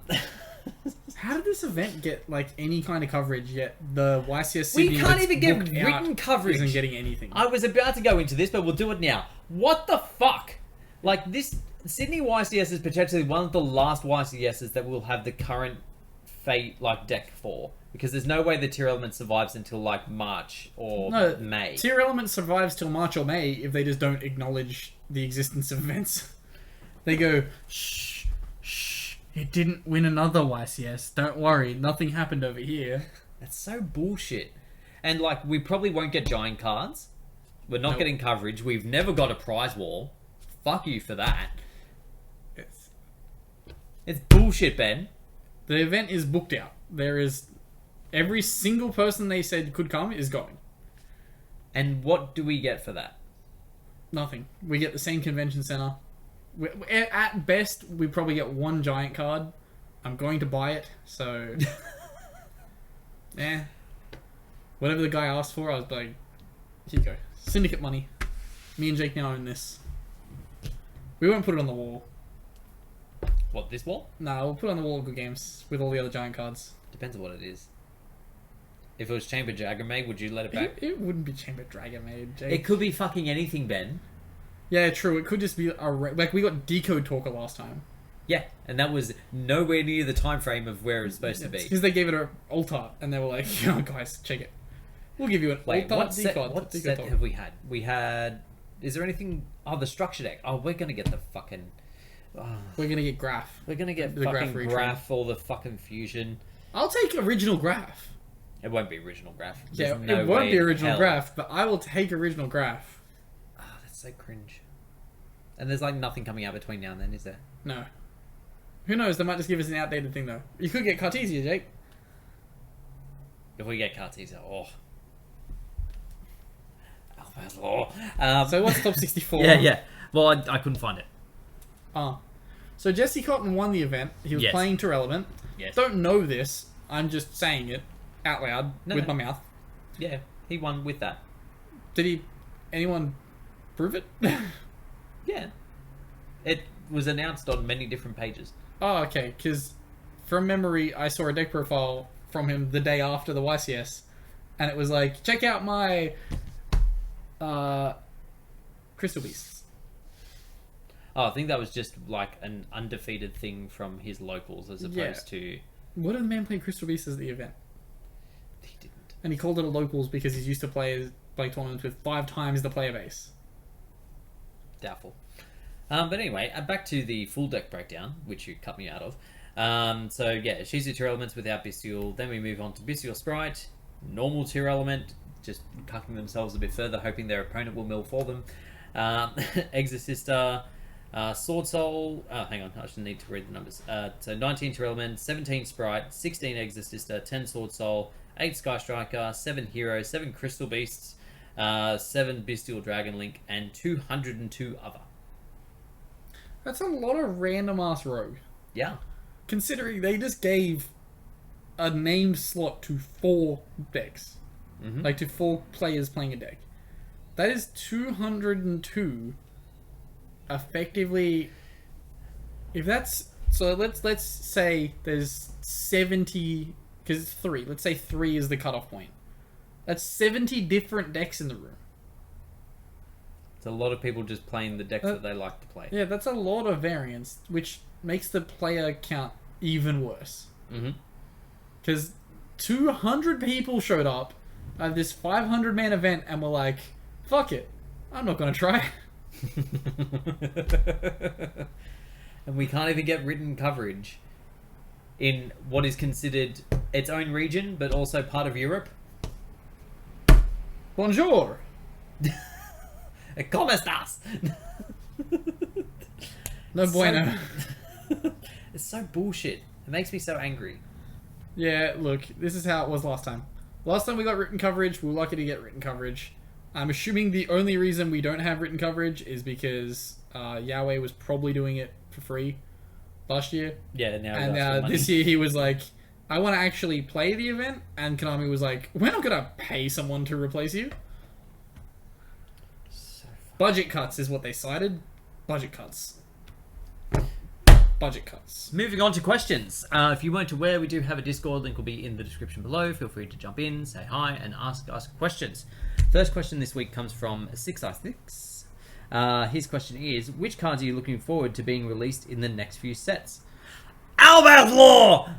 How did this event get like any kind of coverage yet? The YCS we Sydney can't that's even get booked written out coverage. Isn't getting anything. I was about to go into this, but we'll do it now. What the fuck? Like, this Sydney YCS is potentially one of the last YCSs that will have the current fate like deck for, because there's no way the tier element survives until like March or No, May. Tier element survives till March or May if they just don't acknowledge the existence of events. They go, shh, shh, it didn't win another YCS. Don't worry, nothing happened over here. That's so bullshit. And like, we probably won't get giant cards. We're not Nope. getting coverage. We've never got a prize wall. Fuck you for that. It's bullshit, Ben. The event is booked out. There is every single person they said could come is going. And what do we get for that? Nothing. We get the same convention center. At best, we probably get one giant card. I'm going to buy it, so whatever the guy asked for, I was like, here you go. Syndicate money. Me and Jake now own this. We won't put it on the wall. What, this wall? Nah, we'll put it on the wall of Good Games with all the other giant cards. Depends on what it is. If it was Chamber Dragon Maid, would you let it back? It wouldn't be Chamber Dragon Maid, Jake. It could be fucking anything, Ben. Yeah, true. It could just be like we got Decode Talker last time. Yeah, and that was nowhere near the time frame of where it was supposed to be. Because they gave it an altar, and they were like, "Oh, guys, check it. We'll give you an Wait, altar what set, Decode. what Decode set Talker." have we had? We had... Is there anything... Oh, the structure deck. Oh, we're gonna get the fucking... We're gonna get Graph. We're gonna get The fucking Graph Graph or the fucking Fusion. I'll take original Graph. It won't be original Graph. Yeah, There's no it won't way be in original hell. Graph, but I will take original Graph. Oh, that's so cringe. And there's like nothing coming out between now and then, is there? No. Who knows? They might just give us an outdated thing though. You could get Cartesia, Jake. If we get Cartesia, oh. Albaz law. So what's top 64? Yeah. Well, I couldn't find it. So Jesse Cotton won the event. He was Yes. playing to Relevant. Yes. Don't know this. I'm just saying it out loud with my mouth. Yeah, he won with that. Did anyone prove it? Yeah. It was announced on many different pages. Oh, okay. Because from memory, I saw a deck profile from him the day after the YCS, and it was like, check out my Crystal Beasts. Oh, I think that was just like an undefeated thing from his locals as opposed to... What did the man play Crystal Beasts as the event? He didn't. And he called it a locals because he's used to play tournaments with 5 times the player base. Doubtful. But anyway, back to the full deck breakdown, which you cut me out of. So yeah, she's your tier elements without Bestial. Then we move on to Bestial Sprite, normal tier element, just cucking themselves a bit further, hoping their opponent will mill for them. Exorcista, Sword Soul. Hang on, I should need to read the numbers. So 19 tier element, 17 Sprite, 16 Exorcista, 10 Sword Soul, 8 Sky Striker, 7 Hero, 7 Crystal Beasts, 7 Bestial Dragon Link, and 202 other. That's a lot of random ass rogue. Yeah. Considering they just gave a named slot to 4 decks. Mm-hmm. Like to 4 players playing a deck. That is 202 effectively. If that's so, let's say there's 70 because it's 3. Let's say 3 is the cutoff point. That's 70 different decks in the room. It's a lot of people just playing the decks that they like to play. Yeah, that's a lot of variance, which makes the player count even worse. Mm-hmm. Because 200 people showed up at this 500-man event and were like, fuck it, I'm not going to try. And we can't even get written coverage in what is considered its own region, but also part of Europe. Bonjour. ¿Cómo estás? No bueno. It's so bullshit. It makes me so angry. Yeah, look, this is how it was last time. Last time we got written coverage, we were lucky to get written coverage. I'm assuming the only reason we don't have written coverage is because Yahweh was probably doing it for free last year. Yeah, now And this year he was like, I want to actually play the event, and Konami was like, we're not going to pay someone to replace you. So Budget cuts is what they cited. Budget cuts. Budget cuts. Moving on to questions. If you weren't aware, we do have a Discord. Link will be in the description below. Feel free to jump in, say hi, and ask us questions. First question this week comes from 6i6. His question is, which cards are you looking forward to being released in the next few sets? Albaz Law!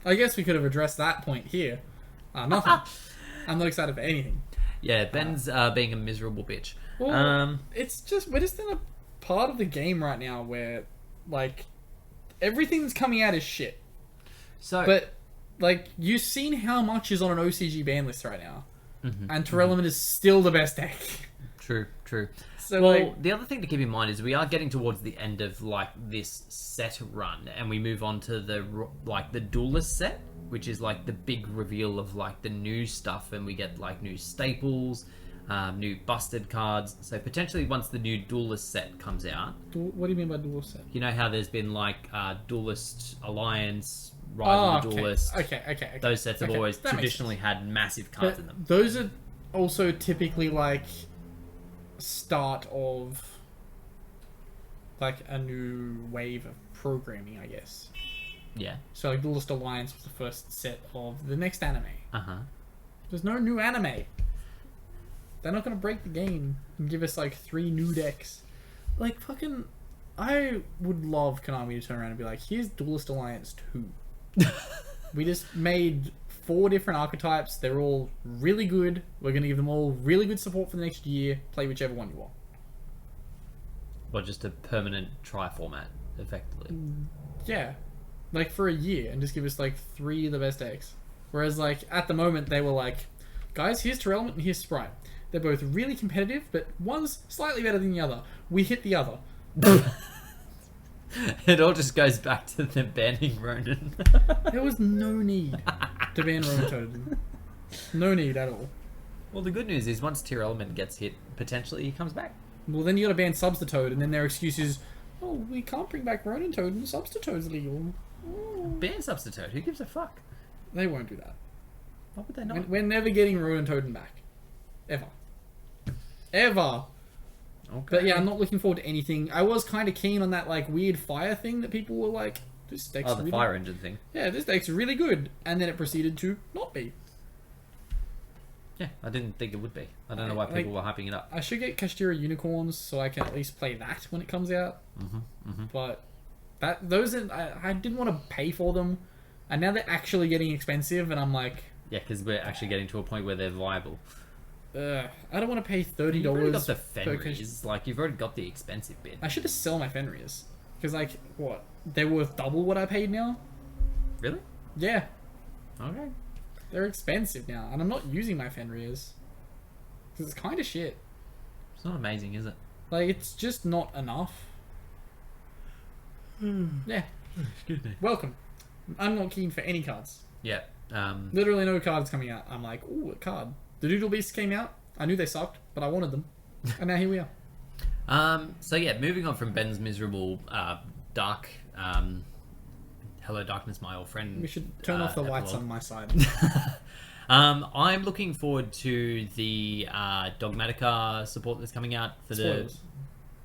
I guess we could have addressed that point here. Nothing. I'm not excited for anything. Yeah, Ben's being a miserable bitch. Well, it's just, we're just in a part of the game right now where, like, everything that's coming out is shit. But, like, you've seen how much is on an OCG ban list right now. And Tearlament is still the best deck. True. So, well, like, the other thing to keep in mind is we are getting towards the end of, like, this set run, and we move on to the duelist set, which is, like, the big reveal of, like, the new stuff, and we get, like, new staples, new busted cards. So potentially once the new duelist set comes out... What do you mean by duelist set? You know how there's been, like, Duelist Alliance, Rise of the Duelist. Okay. Those sets have always traditionally had massive cards in them. Those are also typically, like, start of, like, a new wave of programming, I guess. Yeah. So, like, Duelist Alliance was the first set of the next anime. There's no new anime. They're not going to break the game and give us, like, 3 new decks. Like, fucking... I would love Konami to turn around and be like, here's Duelist Alliance 2. We just made 4 different archetypes. They're all really good. We're going to give them all really good support for the next year. Play whichever one you want. Or just a permanent tri-format, effectively. Yeah. Like, for a year. And just give us, like, 3 of the best decks. Whereas, like, at the moment, they were like, guys, here's Tearlament and here's Sprite. They're both really competitive, but one's slightly better than the other. We hit the other. It all just goes back to them banning Ronin. There was no need to ban Ronin Totem. No need at all. Well, the good news is once Tearlament gets hit, potentially he comes back. Well, then you gotta ban Substitute, and then their excuse is, oh, we can't bring back Ronin Totem, Substitute's legal. Oh. Ban Substitute, who gives a fuck? They won't do that. Why would they not? We're never getting Ronin Totem back. Ever. Okay. But yeah, I'm not looking forward to anything. I was kind of keen on that, like, weird fire thing that people were like, this deck's the really... fire engine thing. Yeah, this deck's really good. And then it proceeded to not be. Yeah, I didn't think it would be. I don't know why people were hyping it up. I should get Kashtira Unicorns so I can at least play that when it comes out. But I didn't want to pay for them. And now they're actually getting expensive, and I'm like... Yeah, because we're actually getting to a point where they're viable. I don't want to pay $30. You've already got the Fenris. Like, you've already got the expensive bit. I should just sell my Fenris. Because, like, what? They're worth double what I paid now? Really? Yeah. Okay. They're expensive now, and I'm not using my Fenris. Because it's kind of shit. It's not amazing, is it? Like, it's just not enough. Yeah. Excuse me. Welcome. I'm not keen for any cards. Yeah. Literally no cards coming out. I'm like, ooh, a card. The Doodle Beasts came out. I knew they sucked, but I wanted them. And now here we are. So yeah, moving on from Ben's miserable dark Hello Darkness, my old friend. We should turn off the lights on my side. I'm looking forward to the Dogmatica support that's coming out for Spoilers.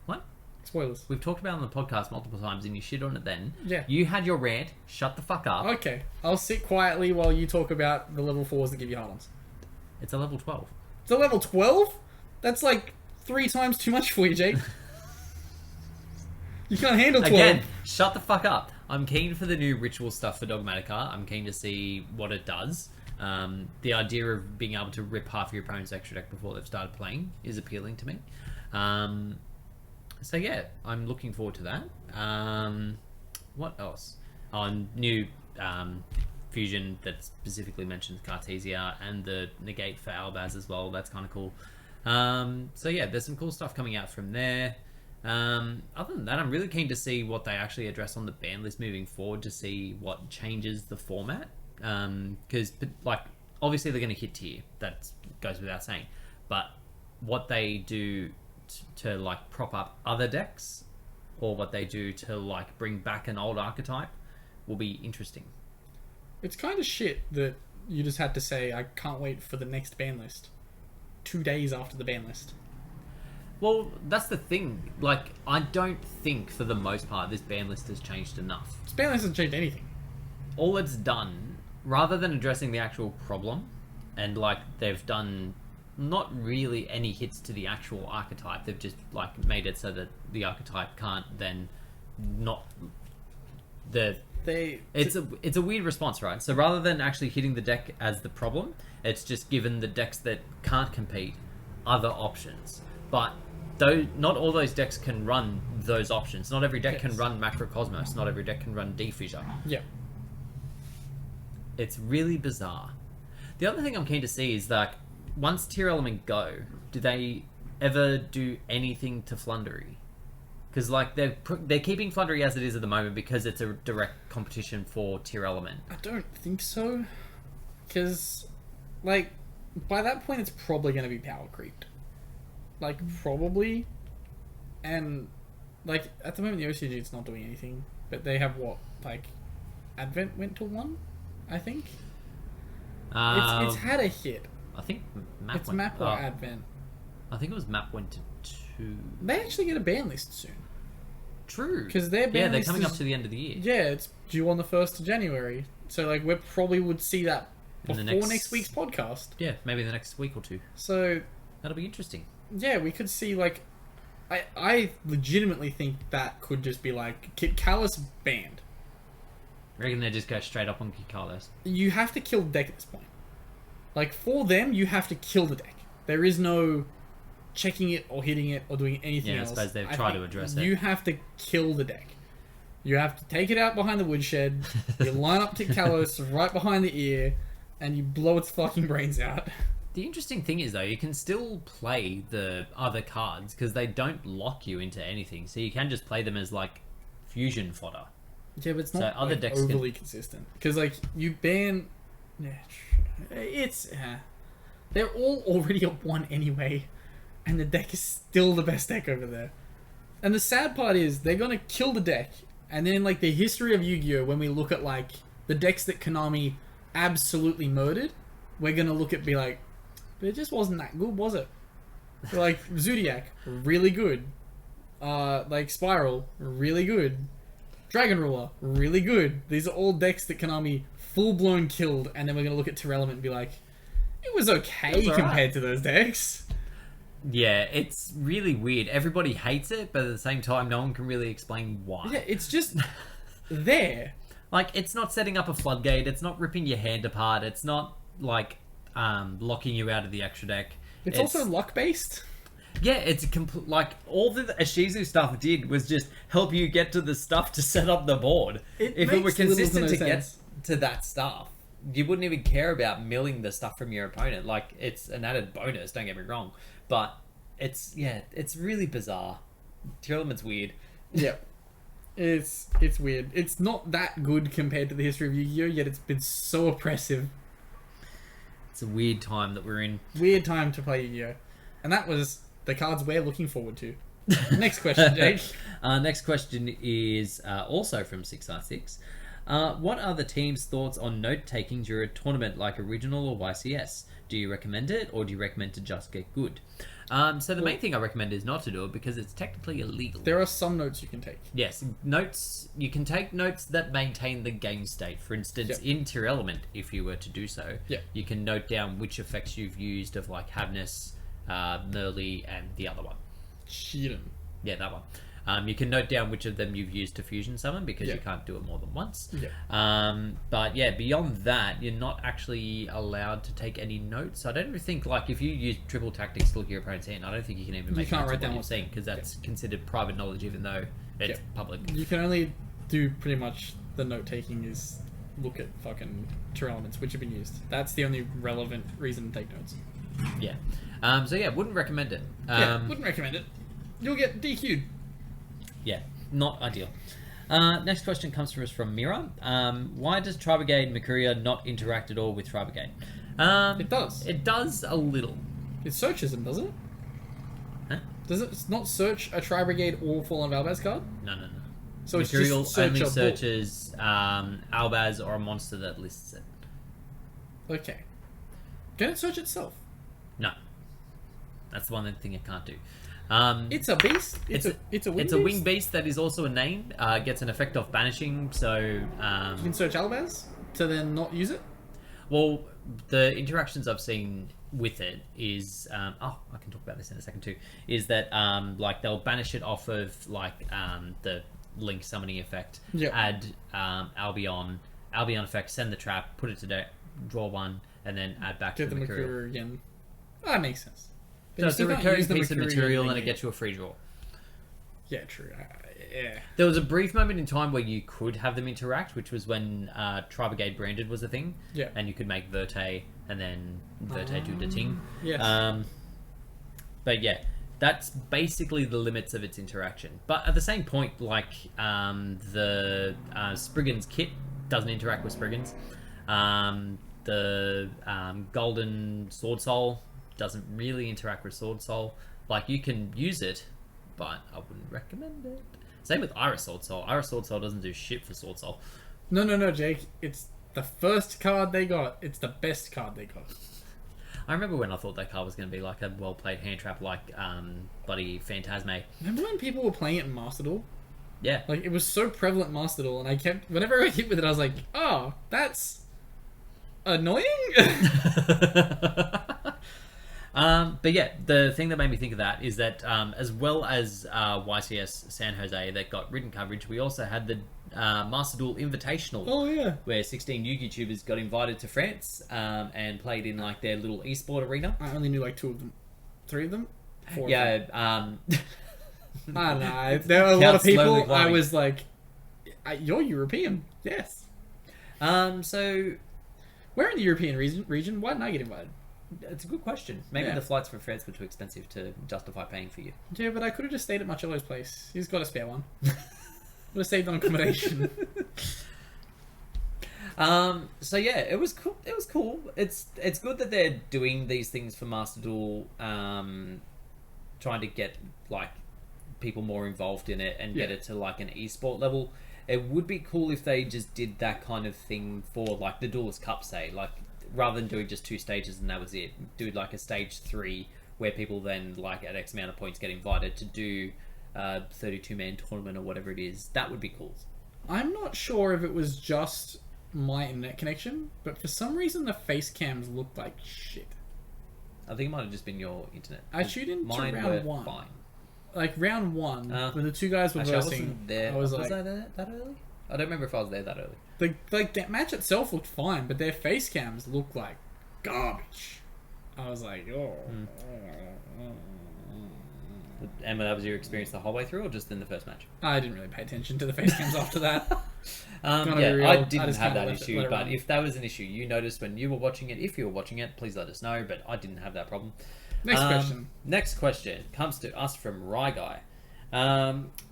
What? Spoilers. We've talked about it on the podcast multiple times and you shit on it then. Yeah. You had your rant. Shut the fuck up. Okay. I'll sit quietly while you talk about the level 4s that give you hard-ons. It's a level 12. It's a level 12? That's like 3 times too much for you, Jake. You can't handle 12. Again, shut the fuck up. I'm keen for the new ritual stuff for Dogmatica. I'm keen to see what it does. The idea of being able to rip half your opponent's extra deck before they've started playing is appealing to me. So yeah, I'm looking forward to that. What else? On new fusion that specifically mentions Cartesia and the negate for Albaz as well. That's kind of cool. So yeah, there's some cool stuff coming out from there. Other than that, I'm really keen to see what they actually address on the ban list moving forward, to see what changes the format. Because like obviously they're going to hit tier, that goes without saying, but what they do to like prop up other decks, or what they do to like bring back an old archetype, will be interesting. It's kind of shit that you just had to say, I can't wait for the next ban list 2 days after the ban list. Well, that's the thing. Like, I don't think, for the most part, this ban list has changed enough. This ban list hasn't changed anything. All it's done, rather than addressing the actual problem, and, like, they've done not really any hits to the actual archetype, they've just, like, made it so that the archetype can't then not... It's a weird response, right? So rather than actually hitting the deck as the problem, it's just given the decks that can't compete other options. But though not all those decks can run those options. Not every deck can run Macrocosmos. Not every deck can run Defissure. Yeah. It's really bizarre. The other thing I'm keen to see is that once Tier Element go, do they ever do anything to Flundery? Because, like, they're keeping Flundery as it is at the moment because it's a direct competition for Tier Element. I don't think so. Because, like, by that point it's probably going to be power creeped. Like, probably. And, like, at the moment the OCG it's not doing anything. But they have what? Like, Advent went to 1? I think? It's had a hit. I think Map it's went... Map or Advent. I think it was Map went to 2. They actually get a ban list soon. True. Because their ban they're list coming is, up to the end of the year. Yeah, it's due on the 1st of January. So, like, we probably would see that before next week's podcast. Yeah, maybe the next week or two. So... That'll be interesting. Yeah, we could see, like... I legitimately think that could just be, like, Kit Callus banned. I reckon they just go straight up on Kit Callus. You have to kill the deck at this point. Like, for them, you have to kill the deck. There is no checking it or hitting it or doing anything else. Yeah, I suppose they've tried to address it. You have to kill the deck. You have to take it out behind the woodshed, you line up Kit Callus right behind the ear, and you blow its fucking brains out. The interesting thing is, though, you can still play the other cards because they don't lock you into anything. So you can just play them as, like, fusion fodder. Yeah, but it's not other like, decks overly consistent. Because, like, you ban... Yeah, it's... they're all already at 1 anyway. And the deck is still the best deck over there. And the sad part is, they're going to kill the deck. And then, like, the history of Yu-Gi-Oh! When we look at, like, the decks that Konami absolutely murdered, we're going to look at be like, but it just wasn't that good, was it? So, like, Zodiac, really good. Like, Spiral, really good. Dragon Ruler, really good. These are all decks that Konami full-blown killed, and then we're going to look at Tier Element and be like, it was okay compared to those decks. Yeah, it's really weird. Everybody hates it, but at the same time, no one can really explain why. Yeah, it's just there. Like, it's not setting up a floodgate. It's not ripping your hand apart. It's not, like, locking you out of the extra deck. It's also luck-based. Yeah, it's like, all the Ashizu stuff did was just help you get to the stuff to set up the board. If it were consistent to get to that stuff, you wouldn't even care about milling the stuff from your opponent. Like, it's an added bonus, don't get me wrong. But it's really bizarre. Tier Element's weird. Yeah. It's weird. It's not that good compared to the history of Yu-Gi-Oh! Yet it's been so oppressive. It's a weird time that we're in. Weird time to play Yu-Gi-Oh! And that was the cards we're looking forward to. Next question, Jake. Next question is also from 696. What are the team's thoughts on note-taking during a tournament like a regional or YCS? Do you recommend it, or do you recommend to just get good? So the main thing I recommend is not to do it because it's technically illegal. There are some notes you can take. Yes, notes. You can take notes that maintain the game state. For instance, in Tier Element, if you were to do so, you can note down which effects you've used of, like, Havness, Nerly, and the other one. Cheatin'. Yeah, that one. You can note down which of them you've used to fusion summon because you can't do it more than once. But yeah, beyond that, you're not actually allowed to take any notes. I don't even think, like, if you use triple tactics to look at your opponent's hand, I don't think you can even make notes of what you've seen because that's considered private knowledge, even though it's public. You can only do pretty much the note taking is look at fucking Tier Elements which have been used. That's the only relevant reason to take notes. Yeah. So yeah, wouldn't recommend it. Wouldn't recommend it. You'll get DQ'd. Yeah, not ideal. Next question comes from us from Mira. Why does Tri-Brigade Mercuria not interact at all with Tri-Brigade? It does. It does a little. It searches them, doesn't it? Huh? Does it not search a Tri-Brigade or Fallen Albaz card? No. So Mercurial it's just only searches Albaz or a monster that lists it. Okay. Can it search itself? No. That's the one thing it can't do. It's a beast. It's a wing It's a beast. wing beast that is also a name. Gets an effect of banishing. So You can search Albaz to then not use it. well, the interactions I've seen with it is I can talk about this in a second too. Is that like they'll banish it off of like the link summoning effect. Yep. Add Albion effect. Send the trap. Put it to deck. Draw one, and then add back Get to the the material. Makuru again. That makes sense. But So you it's a still can't recurring use the piece of Makuru material, in and the it game. gets you a free draw. Yeah, true. Yeah. There was a brief moment in time where you could have them interact, which was when Tri-Brigade Branded was a thing. Yeah. And you could make Verte and then Verte do the ting. Yes. But yeah, that's basically the limits of its interaction. But at the same point, like the Spriggan's kit doesn't interact with Spriggan's. The Golden Sword Soul doesn't really interact with Sword Soul. Like, you can use it, but I wouldn't recommend it. Same with Iris Sword Soul. Iris Sword Soul doesn't do shit for Sword Soul. No, Jake. It's the first card they got. It's the best card they got. I remember when I thought that card was going to be like a well-played hand trap like bloody Phantasme. Remember when people were playing it in Master Duel? Yeah. Like, it was so prevalent in Master Duel, and I kept... Whenever I hit with it, I was like, oh, that's... annoying? But yeah, the thing that made me think of that is that as well as YCS San Jose that got written coverage, we also had the Master Duel Invitational, Oh, yeah. where 16 YouTubers got invited to France and played in like their little esport arena. I only knew like 2 of them. 3 of them? 4 of them. Yeah, I don't know. There were a lot of Count slowly people, I climbing. was like, you're European. Yes. So We're in the European region. Why didn't I get invited? it's a good question. Maybe Yeah. the flights from France were too expensive to justify paying for you. Yeah, but I could have just stayed at Marcello's place. He's got a spare one. Would have saved on accommodation. So yeah, it was cool. It was cool. It's good that they're doing these things for Master Duel, trying to get like people more involved in it and get Yeah. it to like an esport level. It would be cool if they just did that kind of thing for like the Duelist Cup, say, like rather than doing just 2 stages and that was it. Do like a stage 3 where people then like at X amount of points get invited to do 32-man tournament or whatever it is. That would be cool. I'm not sure if it was just my internet connection, but for some reason the face cams looked like shit. I think it might have just been your internet. I tuned into Mine round were 1. fine. Like round 1, when the 2 guys were Actually, I versing, wasn't there. I was was like, I there that early? I don't remember if I was there that early. the match itself looked fine, but their face cams looked like garbage. I was like, oh. And that was your experience the whole way through, or just in the first match? I didn't really pay attention to the face cams after that. Gonna be Yeah, real, I I didn't just have kinda that let it issue, but run. if that was an issue you noticed when you were watching it, if you were watching it, please let us know, but I didn't have that problem. Next question. Next question comes to us from Rye Guy.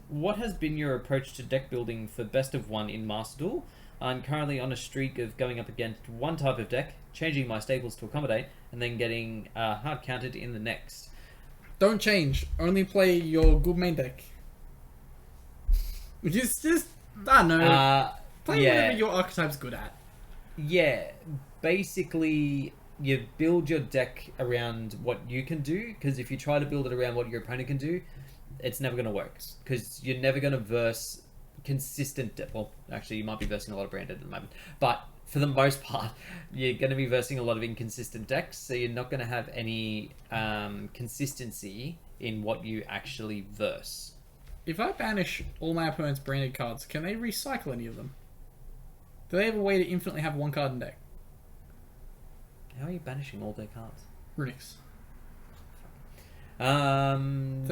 What has been your approach to deck building for best of 1 in Master Duel? I'm currently on a streak of going up against one type of deck, changing my staples to accommodate, and then getting hard counted in the next. Don't change. Only play your good main deck. Just I don't know. Play whatever your archetype's good at. Yeah, basically, you build your deck around what you can do, because if you try to build it around what your opponent can do, it's never going to work, because you're never going to verse consistent... Well, actually, you might be versing a lot of Branded at the moment, but for the most part, you're going to be versing a lot of inconsistent decks, so you're not going to have any consistency in what you actually verse. If I banish all my opponent's branded cards, can they recycle any of them? Do they have a way to infinitely have 1 card in deck? How are you banishing all their cards? Runics. They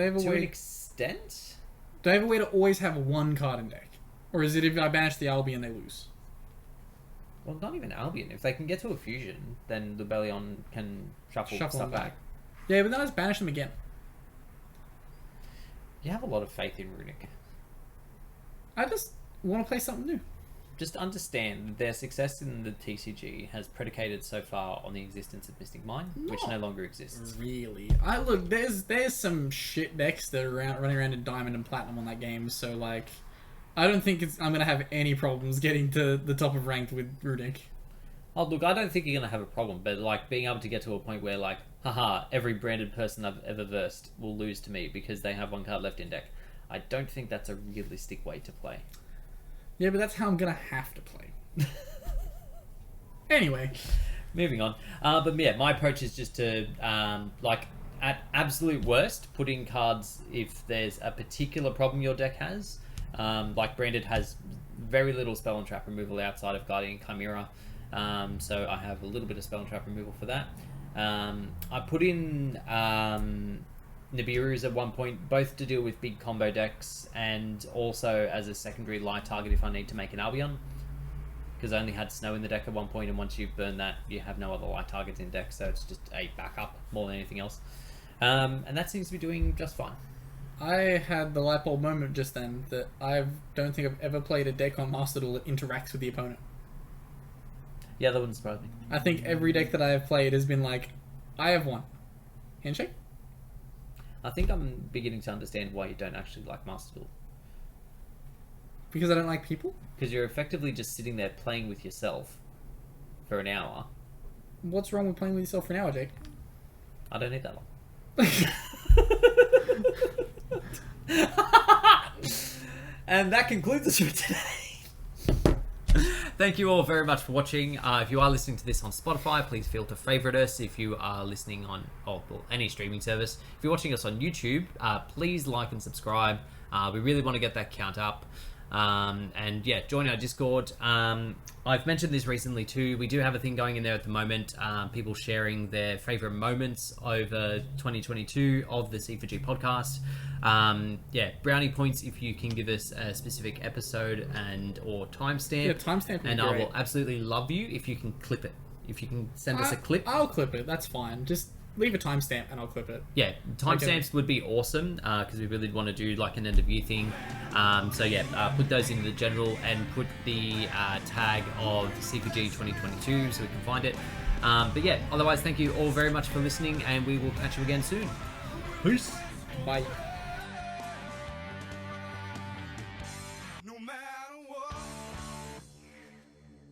have a to way- an extent? Do they have a way to always have 1 card in deck? Or is it if I banish the Albion, they lose? Well, not even Albion. If they can get to a fusion, then the Bellion can shuffle Shuffle stuff them back. Yeah, but then I just banish them again. You have a lot of faith in Runic. I just want to play something new. Just understand that their success in the TCG has predicated so far on the existence of Mystic Mine, which no longer exists. Really? Look, there's some shit decks that are running around in Diamond and Platinum on that game, so like, I don't think I'm gonna have any problems getting to the top of ranked with Runic. Oh, look, I don't think you're going to have a problem, but like being able to get to a point where like, haha, every branded person I've ever versed will lose to me because they have one card left in deck. I don't think that's a realistic way to play. Yeah, but that's how I'm going to have to play. Anyway. Moving on. But yeah, my approach is just to, like, at absolute worst, put in cards if there's a particular problem your deck has. Like, Branded has very little spell and trap removal outside of Guardian Chimera. So I have a little bit of spell and trap removal for that. I put in Nibiru's at one point, both to deal with big combo decks and also as a secondary light target if I need to make an Albion. Because I only had Snow in the deck at one point, and once you burn that, you have no other light targets in deck, so it's just a backup more than anything else. And that seems to be doing just fine. I had the light bulb moment just then that I don't think I've ever played a deck on Master Duel that interacts with the opponent. Yeah, that wouldn't surprise me. I think every deck that I have played has been like, I have one. Handshake? I think I'm beginning to understand why you don't actually like Master Duel. Because I don't like people? Because you're effectively just sitting there playing with yourself for an hour. What's wrong with playing with yourself for an hour, Jake? I don't need that long. And that concludes us for today. Thank you all very much for watching. If you are listening to this on Spotify, please feel to favorite us. If you are listening on any streaming service, if you're watching us on YouTube, please like and subscribe. We really want to get that count up. And yeah, join our Discord. I've mentioned this recently too. We do have a thing going in there at the moment. People sharing their favorite moments over 2022 of the C4G podcast. Yeah, brownie points if you can give us a specific episode and or timestamp. Yeah, timestamp. And I will absolutely love you if you can clip it. If you can send us a clip. I'll clip it. That's fine. Just leave a timestamp and I'll clip it. Yeah, timestamps would be awesome because we really want to do like an end of year thing. So yeah, put those in the general and put the tag of C4G 2022 so we can find it. But yeah, otherwise thank you all very much for listening and we will catch you again soon. Peace. Bye.